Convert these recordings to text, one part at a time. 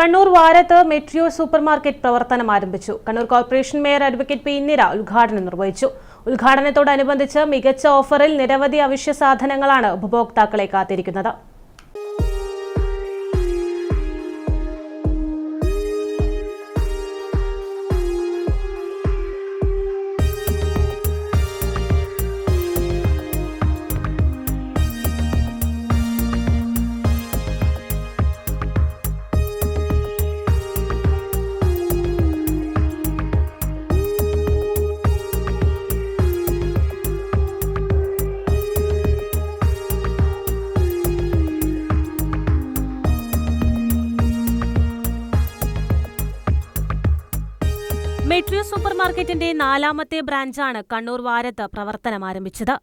Kannur വാരത്ത് മെട്രിയോ supermarket പ്രവർത്തനം ആരംഭിച്ചു. Kannur corporation mayor advocate P Indira ഉദ്ഘാടനം നിർവഹിച്ചു. ഉദ്ഘാടനത്തോടനുബന്ധിച്ച് മികച്ച ഓഫറിൽ നിരവധി അവശ്യ സാധനങ്ങളാണ് ഉപഭോക്താക്കളെ കാത്തിരിക്കുന്നത്. മെട്രിയോ സൂപ്പർമാർക്കറ്റിന്റെ 4ാമത്തെ ബ്രാഞ്ചാണ് കണ്ണൂർ വാരത്ത് പ്രവർത്തനം ആരംഭിച്ചത്.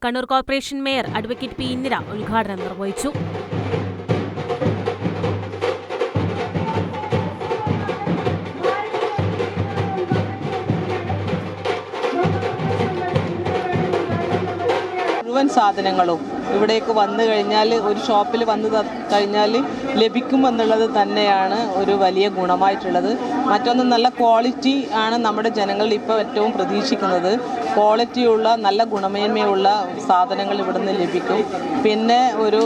Kannur corporation mayor advocate P Indira ഉദ്ഘാടനം നിർവഹിച്ചു. മുഴുവൻ സാധനങ്ങളും ഇവിടേക്ക് വന്നു കഴിഞ്ഞാൽ, ഒരു ഷോപ്പിൽ വന്നു കഴിഞ്ഞാൽ ലഭിക്കുമെന്നുള്ളത് തന്നെയാണ് ഒരു വലിയ ഗുണമായിട്ടുള്ളത്. മറ്റൊന്ന്, നല്ല ക്വാളിറ്റി ആണ് നമ്മുടെ ജനങ്ങൾ ഇപ്പോൾ ഏറ്റവും പ്രതീക്ഷിക്കുന്നത്. ക്വാളിറ്റിയുള്ള നല്ല ഗുണമേന്മയുള്ള സാധനങ്ങൾ ഇവിടുന്ന് ലഭിക്കും. പിന്നെ ഒരു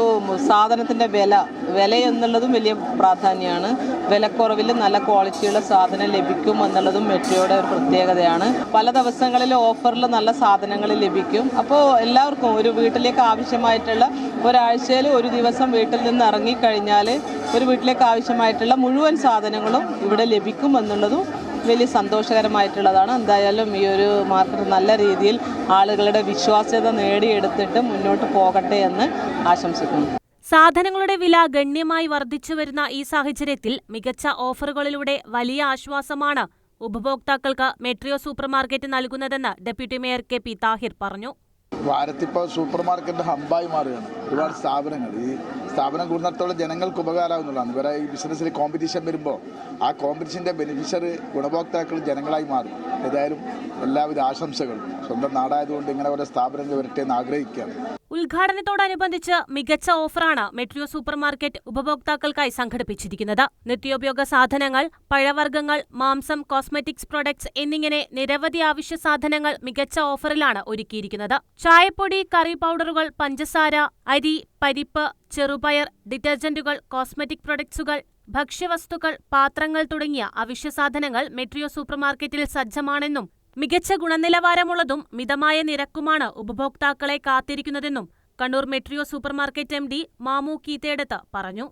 സാധനത്തിൻ്റെ വില എന്നുള്ളതും വലിയ പ്രാധാന്യമാണ്. വിലക്കുറവിൽ നല്ല ക്വാളിറ്റിയുള്ള സാധനം ലഭിക്കും എന്നുള്ളതും മെട്രോയുടെ ഒരു പ്രത്യേകതയാണ്. പല ദിവസങ്ങളിൽ ഓഫറിൽ നല്ല സാധനങ്ങൾ ലഭിക്കും. അപ്പോൾ എല്ലാവർക്കും ഒരു വീട്ടിലേക്ക് ആവശ്യമായിട്ടുള്ള, ഒരാഴ്ചയിൽ ഒരു ദിവസം വീട്ടിൽ നിന്ന് ഇറങ്ങിക്കഴിഞ്ഞാൽ ഒരു വീട്ടിലേക്ക് ആവശ്യമായിട്ടുള്ള മുഴുവൻ സാധനങ്ങളും ഇവിടെ ലഭിക്കും എന്നുള്ളതും വലിയ സന്തോഷകരമായിട്ടുള്ളതാണ്. എന്തായാലും ഈ ഒരു മാർക്കറ്റ് നല്ല രീതിയിൽ ആളുകളുടെ വിശ്വാസ്യത നേടിയെടുത്തിട്ട് മുന്നോട്ട് പോകട്ടെ എന്ന് ആശംസിക്കുന്നു. സാധനങ്ങളുടെ വില ഗണ്യമായി വർദ്ധിച്ചു വരുന്ന ഈ സാഹചര്യത്തിൽ മികച്ച ഓഫറുകളിലൂടെ വലിയ ആശ്വാസമാണ് ഉപഭോക്താക്കൾക്ക് മെട്രിയോ സൂപ്പർമാർക്കറ്റ് നൽകുന്നതെന്ന് deputy mayor K P Thahir പറഞ്ഞു. വാരത്തിപ്പോൾ സൂപ്പർ മാർക്കറ്റ് ഹബ്ബായി മാറുകയാണ്. ഒരുപാട് സ്ഥാപനങ്ങൾ, ഈ സ്ഥാപനം കൂടുന്നിടത്തോളം ജനങ്ങൾക്ക് ഉപകാരമാകുന്നതാണ്. ഇവരെ ഈ ബിസിനസ്സിൽ കോമ്പറ്റീഷൻ വരുമ്പോൾ ആ കോമ്പറ്റീഷൻ്റെ ബെനിഫിഷ്യറി ഗുണഭോക്താക്കൾ ജനങ്ങളായി മാറും. ഏതായാലും എല്ലാവിധ ആശംസകളും. സ്വന്തം നാടായതുകൊണ്ട് ഇങ്ങനെ ഓരോ സ്ഥാപനങ്ങൾ വരട്ടെ എന്ന് ആഗ്രഹിക്കുകയാണ്. ഉദ്ഘാടനത്തോടനുബന്ധിച്ച് മികച്ച ഓഫറാണ് മെട്രിയോ സൂപ്പർമാർക്കറ്റ് ഉപഭോക്താക്കൾക്കായി സംഘടിപ്പിച്ചിരിക്കുന്നത്. നിത്യോപയോഗ സാധനങ്ങൾ, പഴവർഗ്ഗങ്ങൾ, മാംസം, കോസ്മെറ്റിക്സ് പ്രൊഡക്ട്സ് എന്നിങ്ങനെ നിരവധി അവശ്യ സാധനങ്ങൾ മികച്ച ഓഫറിലാണ് ഒരുക്കിയിരിക്കുന്നത്. ചായപ്പൊടി, കറി പൗഡറുകൾ, പഞ്ചസാര, അരി, പരിപ്പ്, ചെറുപയർ, ഡിറ്റർജന്റുകൾ, കോസ്മെറ്റിക് പ്രൊഡക്ട്സുകൾ, ഭക്ഷ്യവസ്തുക്കൾ, പാത്രങ്ങൾ തുടങ്ങിയ അവശ്യ സാധനങ്ങൾ മെട്രിയോ സൂപ്പർമാർക്കറ്റിൽ സജ്ജമാണെന്നും മികച്ച ഗുണനിലവാരമുള്ളതും മിതമായ നിരക്കുമാണ് ഉപഭോക്താക്കളെ കാത്തിരിക്കുന്നതെന്നും കണ്ണൂർ മെട്രിയോ സൂപ്പർമാർക്കറ്റ് MD മാമു കീത്തേടത്ത് പറഞ്ഞു.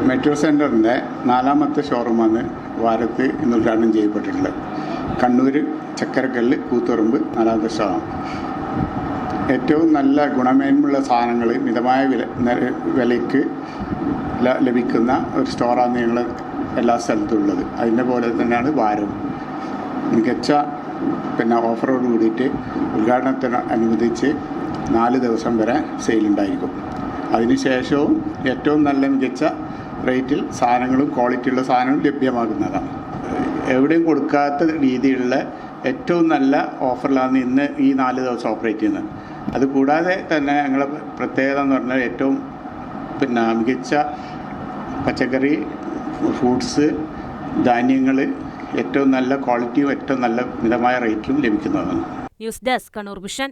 മെട്രോ സെന്ററിന്റെ 4ാമത്തെ ഷോറൂമാണ് വാരത്ത് ഇന്ന് ഉദ്ഘാടനം ചെയ്യപ്പെട്ടിട്ടുള്ളത്. കണ്ണൂർ ചക്കരക്കല്ല് കൂത്തുറമ്പ് 4ാമത്തെ ഷോറാണ്. ഏറ്റവും നല്ല ഗുണമേന്മയുള്ള സാധനങ്ങൾ മിതമായ വിലയ്ക്ക് ലഭിക്കുന്ന ഒരു സ്റ്റോറാണ് ഞങ്ങൾ എല്ലാ സ്ഥലത്തും ഉള്ളത്. അതിൻ്റെ പോലെ തന്നെയാണ് വാരം. മികച്ച ഓഫറോട് കൂടിയിട്ട് ഉദ്ഘാടനത്തിനനുബന്ധിച്ച് 4 ദിവസം വരെ സെയിലുണ്ടായിരിക്കും. അതിനുശേഷവും ഏറ്റവും നല്ല മികച്ച റേറ്റിൽ സാധനങ്ങളും ക്വാളിറ്റിയുള്ള സാധനങ്ങളും ലഭ്യമാകുന്നതാണ്. എവിടെയും കൊടുക്കാത്ത രീതിയിലുള്ള ഏറ്റവും നല്ല ഓഫറിലാണ് ഇന്ന് ഈ 4 ദിവസം ഓപ്പറേറ്റ് ചെയ്യുന്നത്. അതുകൂടാതെ തന്നെ ഞങ്ങളുടെ പ്രത്യേകത എന്ന് പറഞ്ഞാൽ ഏറ്റവും മികച്ച പച്ചക്കറി, ഫ്രൂട്ട്സ്, ധാന്യങ്ങൾ ഏറ്റവും നല്ല ക്വാളിറ്റിയും ഏറ്റവും നല്ല മിതമായ റേറ്റിലും ലഭിക്കുന്നതാണ്. News desk Kannur vision.